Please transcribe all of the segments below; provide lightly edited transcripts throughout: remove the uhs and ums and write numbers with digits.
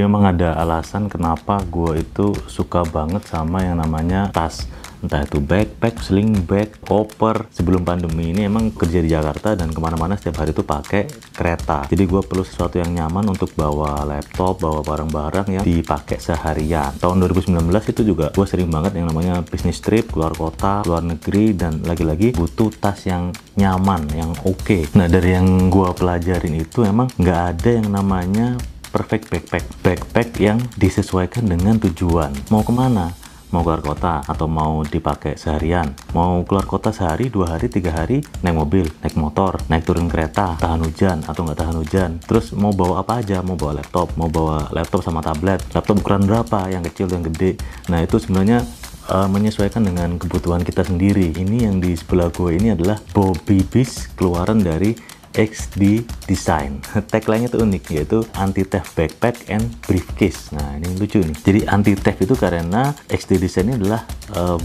memang ada alasan kenapa gue itu suka banget sama yang namanya tas. Entah itu backpack, sling bag, koper. Sebelum pandemi ini emang kerja di Jakarta dan kemana-mana setiap hari itu pakai kereta. Jadi gue perlu sesuatu yang nyaman untuk bawa laptop, bawa barang-barang yang dipakai seharian. Tahun 2019 itu juga gue sering banget yang namanya business trip, keluar kota, luar negeri, dan lagi-lagi butuh tas yang nyaman, yang oke. Nah, dari yang gue pelajarin itu emang nggak ada yang namanya perfect backpack. Backpack yang disesuaikan dengan tujuan. Mau kemana? Mau keluar kota atau mau dipakai seharian, mau keluar kota sehari, 2 hari, 3 hari, naik mobil, naik motor, naik turun kereta, tahan hujan atau nggak tahan hujan. Terus mau bawa apa aja, mau bawa laptop sama tablet, laptop ukuran berapa, yang kecil, yang gede. Nah, itu sebenarnya menyesuaikan dengan kebutuhan kita sendiri. Ini yang di sebelah gue ini adalah Bobby Beast, keluaran dari XD Design. Tagline-nya tuh unik, yaitu anti-theft backpack and briefcase. Nah, ini lucu nih. Jadi anti-theft itu karena XD Design ini adalah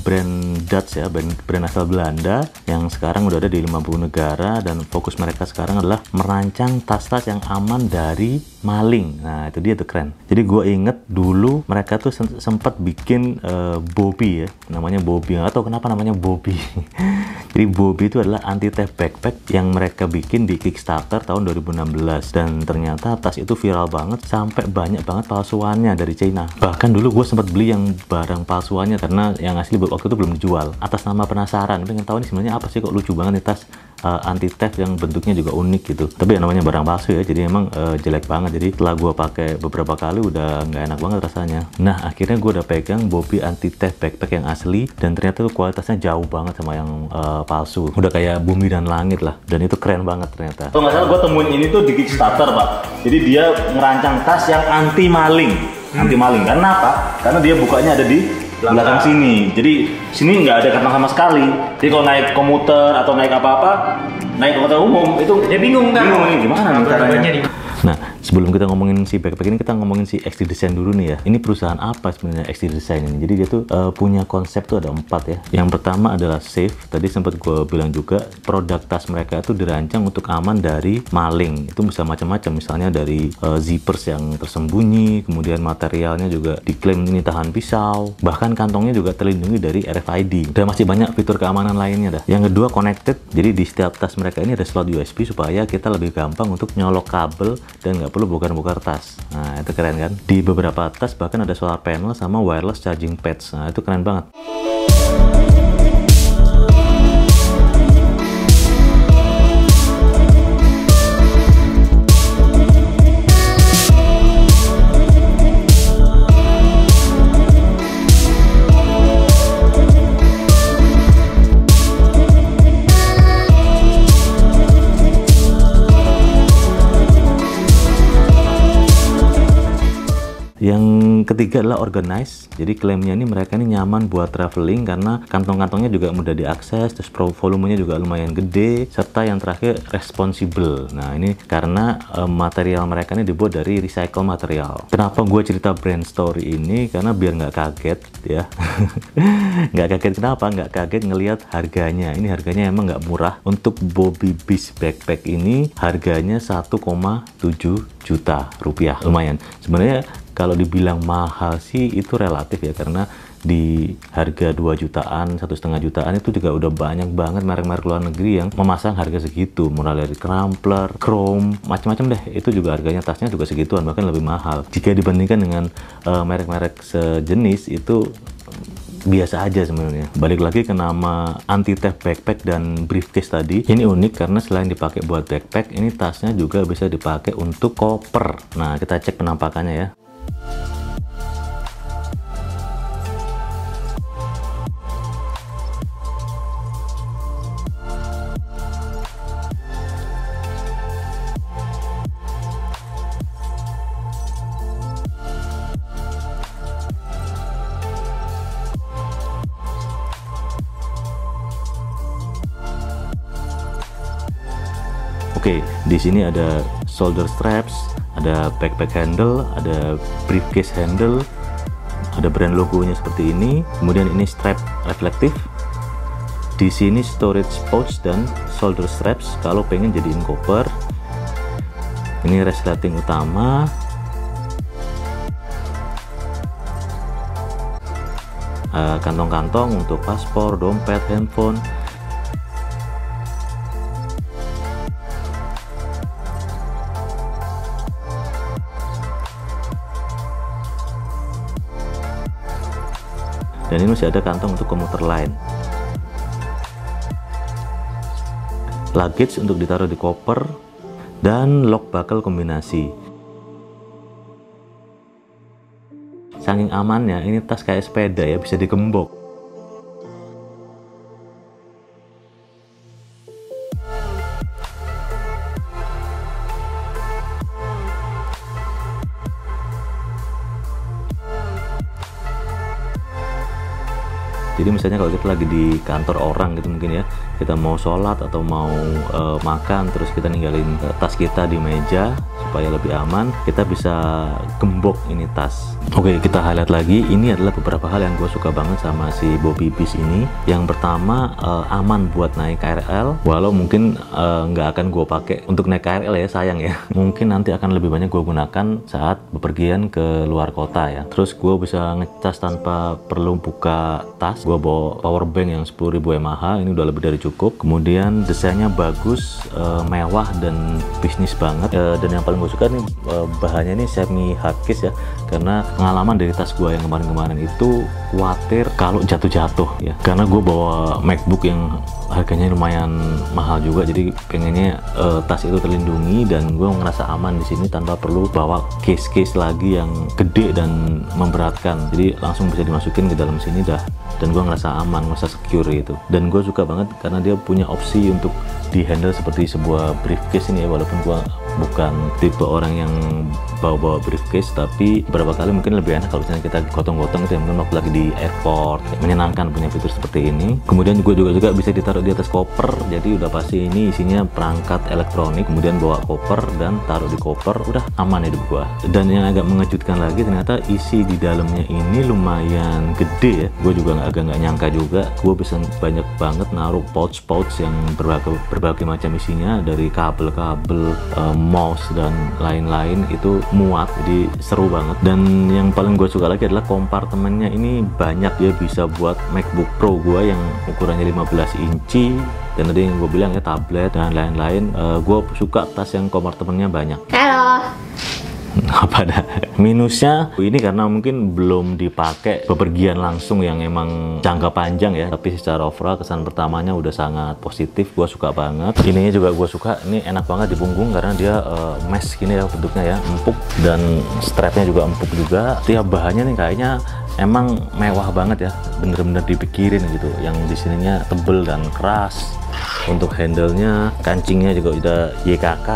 brand Dutch ya, brand asal Belanda yang sekarang udah ada di 50 negara, dan fokus mereka sekarang adalah merancang tas-tas yang aman dari maling. Nah, itu dia tuh keren. Jadi gue inget dulu mereka tuh sempat bikin Bobby ya, namanya Bobby. Nggak tahu kenapa namanya Bobby. Jadi Bobby itu adalah anti-theft backpack yang mereka bikin di Kickstarter tahun 2016, dan ternyata tas itu viral banget sampai banyak banget palsuannya dari China. Bahkan dulu gue sempat beli yang barang palsuannya karena yang asli waktu itu belum dijual. Atas nama penasaran, pengen tahu nih sebenarnya apa sih, kok lucu banget nih tas anti theft yang bentuknya juga unik gitu. Tapi yang namanya barang palsu ya, jadi emang jelek banget. Jadi setelah gue pakai beberapa kali udah nggak enak banget rasanya. Nah, akhirnya gue udah pegang Bobby anti theft backpack yang asli, dan ternyata tuh kualitasnya jauh banget sama yang palsu. Udah kayak bumi dan langit lah, dan itu keren banget ternyata. Kalau nggak salah gue temuin ini tuh di Kickstarter, Pak. Jadi dia ngerancang tas yang anti maling. Anti maling. Karena apa? Karena dia bukanya ada di belakang sini. Jadi sini nggak ada kantong sama sekali. Jadi kalau naik komuter atau naik apa-apa, naik kota umum itu dia bingung kan? Bingung nih gimana nih caranya. Nah, sebelum kita ngomongin si backpack ini, kita ngomongin si XD Design dulu nih ya. Ini perusahaan apa sebenarnya XD Design ini? Jadi dia tuh punya konsep tuh ada 4 ya. Yang pertama adalah safe. Tadi sempat gue bilang juga, produk tas mereka itu dirancang untuk aman dari maling. Itu bisa macam-macam, misalnya dari zippers yang tersembunyi, kemudian materialnya juga diklaim ini tahan pisau, bahkan kantongnya juga terlindungi dari RFID. Dan masih banyak fitur keamanan lainnya dah. Yang kedua connected. Jadi di setiap tas mereka ini ada slot USB supaya kita lebih gampang untuk nyolok kabel dan nggak perlu bongkar-bongkar tas. Nah, itu keren kan? Di beberapa tas bahkan ada solar panel sama wireless charging pads. Nah, itu keren banget. Yang ketiga adalah organize. Jadi klaimnya ini mereka ini nyaman buat traveling karena kantong-kantongnya juga mudah diakses, terus volumenya juga lumayan gede, serta yang terakhir responsible. Nah, ini karena material mereka ini dibuat dari recycle material. Kenapa gue cerita brand story ini? Karena biar nggak kaget ya. Nggak kaget kenapa? Nggak kaget ngelihat harganya. Ini harganya emang nggak murah. Untuk Bobby Beast backpack ini harganya 1,7 juta rupiah. Lumayan. Sebenarnya kalau dibilang mahal sih itu relatif ya, karena di harga 2 jutaan, 1,5 jutaan itu juga udah banyak banget merek-merek luar negeri yang memasang harga segitu, mulai dari Crumpler, Chrome, macam-macam deh. Itu juga harganya tasnya juga segituan, bahkan lebih mahal. Jika dibandingkan dengan merek-merek sejenis itu biasa aja sebenarnya. Balik lagi ke nama anti-theft backpack dan briefcase tadi. Ini unik karena selain dipakai buat backpack, ini tasnya juga bisa dipakai untuk koper. Nah, kita cek penampakannya ya. Oke, di sini ada shoulder straps, ada backpack handle, ada briefcase handle, ada brand logonya seperti ini. Kemudian ini strap reflektif. Di sini storage pouch dan shoulder straps kalau pengen jadiin koper. Ini resleting utama. kantong-kantong untuk paspor, dompet, handphone. Dan ini masih ada kantong untuk komuter lain. Luggage untuk ditaruh di koper, dan lock buckle kombinasi. Saking amannya, ini tas kayak sepeda ya, bisa digembok. Jadi misalnya kalau kita lagi di kantor orang gitu mungkin ya, kita mau sholat atau mau makan, terus kita ninggalin tas kita di meja supaya lebih aman, kita bisa gembok ini tas. Oke, kita highlight lagi. Ini adalah beberapa hal yang gue suka banget sama si Bobby Beast ini. Yang pertama, aman buat naik KRL, walau mungkin nggak akan gue pakai untuk naik KRL ya, sayang ya. Mungkin nanti akan lebih banyak gue gunakan saat bepergian ke luar kota ya. Terus gue bisa ngecas tanpa perlu buka tas. Gue bawa power bank yang 10.000 mAh, ini udah lebih dari cukup. Kemudian desainnya bagus, mewah dan bisnis banget. Dan yang paling gue suka nih, bahannya ini semi hardcase ya, karena pengalaman dari tas gue yang kemarin-kemarin itu khawatir kalau jatuh-jatuh ya, karena gue bawa MacBook yang harganya lumayan mahal juga, jadi pengennya tas itu terlindungi dan gue ngerasa aman di sini tanpa perlu bawa case-case lagi yang gede dan memberatkan. Jadi langsung bisa dimasukin ke dalam sini dah, dan gue ngerasa aman, ngerasa secure gitu. Dan gue suka banget karena dia punya opsi untuk di handle seperti sebuah briefcase ini ya, walaupun gue bukan tipe orang yang bawa-bawa briefcase, tapi beberapa kali mungkin lebih enak kalau misalnya kita gotong-gotong itu, mungkin waktu lagi di airport. Menyenangkan punya fitur seperti ini. Kemudian gue juga bisa ditaruh di atas koper, jadi udah pasti ini isinya perangkat elektronik. Kemudian bawa koper dan taruh di koper, udah aman hidup gua. Dan yang agak mengejutkan lagi, ternyata isi di dalamnya ini lumayan gede ya. Gue juga agak nggak nyangka juga, gue bisa banyak banget naruh pouch yang berbagai macam isinya, dari kabel-kabel, mouse dan lain-lain itu muat. Jadi seru banget. Dan yang paling gue suka lagi adalah kompartemennya ini banyak, dia bisa buat MacBook Pro gue yang ukurannya 15 inci, dan tadi yang gue bilang ya, tablet dan lain-lain. Gue suka tas yang kompartemennya banyak. Halo. Apa dah? Minusnya ini karena mungkin belum dipakai bepergian langsung yang emang jangka panjang ya, tapi secara overall kesan pertamanya udah sangat positif. Gue suka banget. Ininya juga gue suka, ini enak banget di punggung karena dia mesh gini ya bentuknya ya, empuk, dan strapnya juga empuk juga. Tiap bahannya nih kayaknya emang mewah banget ya, bener-bener dipikirin gitu. Yang di sininya tebel dan keras. Untuk handle-nya, kancingnya juga udah YKK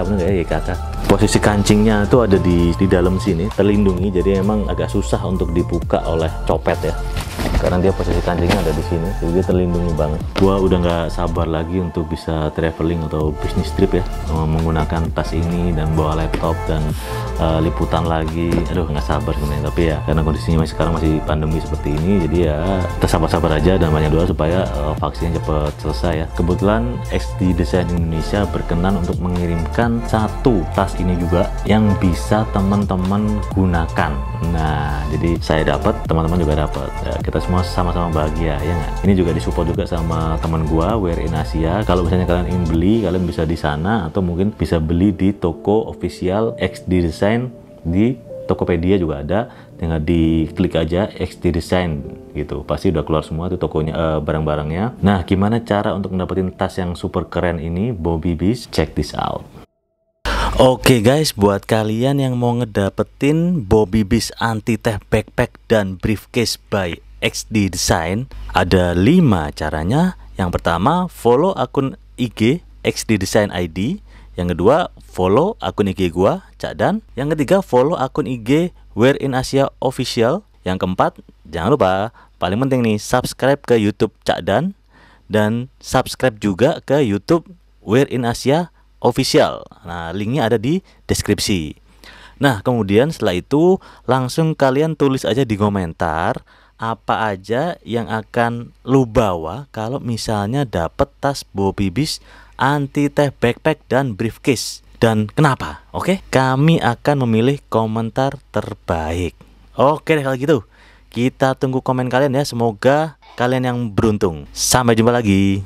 bener nggak ya, YKK. Posisi kancingnya itu ada di dalam sini, terlindungi, jadi emang agak susah untuk dibuka oleh copet ya, karena dia posisi kancingnya ada di sini, jadi dia terlindungi banget. Gua udah nggak sabar lagi untuk bisa traveling atau bisnis trip ya, menggunakan tas ini dan bawa laptop dan liputan lagi. Aduh, nggak sabar sebenarnya, tapi ya karena kondisinya sekarang masih pandemi seperti ini, jadi ya kita sabar-sabar aja dan banyak doa supaya vaksinnya cepet selesai ya. Kebetulan XD Design Indonesia berkenan untuk mengirimkan satu tas ini juga yang bisa teman-teman gunakan. Nah, jadi saya dapat, teman-teman juga dapat. Ya, kita semua sama-sama bahagia ya nggak? Ini juga disupport juga sama teman gua, Wear in Asia. Kalau misalnya kalian ingin beli, kalian bisa di sana atau mungkin bisa beli di toko official XD Design di Tokopedia juga ada. Tinggal diklik aja XD Design gitu, pasti udah keluar semua tuh tokonya, barang-barangnya. Nah, gimana cara untuk mendapatkan tas yang super keren ini, Bobby Beast? Check this out. Oke guys, buat kalian yang mau ngedapetin Bobby Beast anti-theft backpack dan briefcase by XD Design, ada 5 caranya. Yang pertama, follow akun IG XD Design ID. Yang kedua, follow akun IG gua, Cak Dan. Yang ketiga, follow akun IG Wear in Asia Official. Yang keempat, jangan lupa, paling penting nih, subscribe ke YouTube Cak dan subscribe juga ke YouTube Wear in Asia Official. Nah, linknya ada di deskripsi. Nah, kemudian setelah itu langsung kalian tulis aja di komentar apa aja yang akan lu bawa kalau misalnya dapet tas Bobby Beast anti-theft backpack dan briefcase, dan kenapa. Oke, kami akan memilih komentar terbaik. Oke deh kalau gitu, Kita tunggu komen kalian ya. Semoga kalian yang beruntung. Sampai jumpa lagi.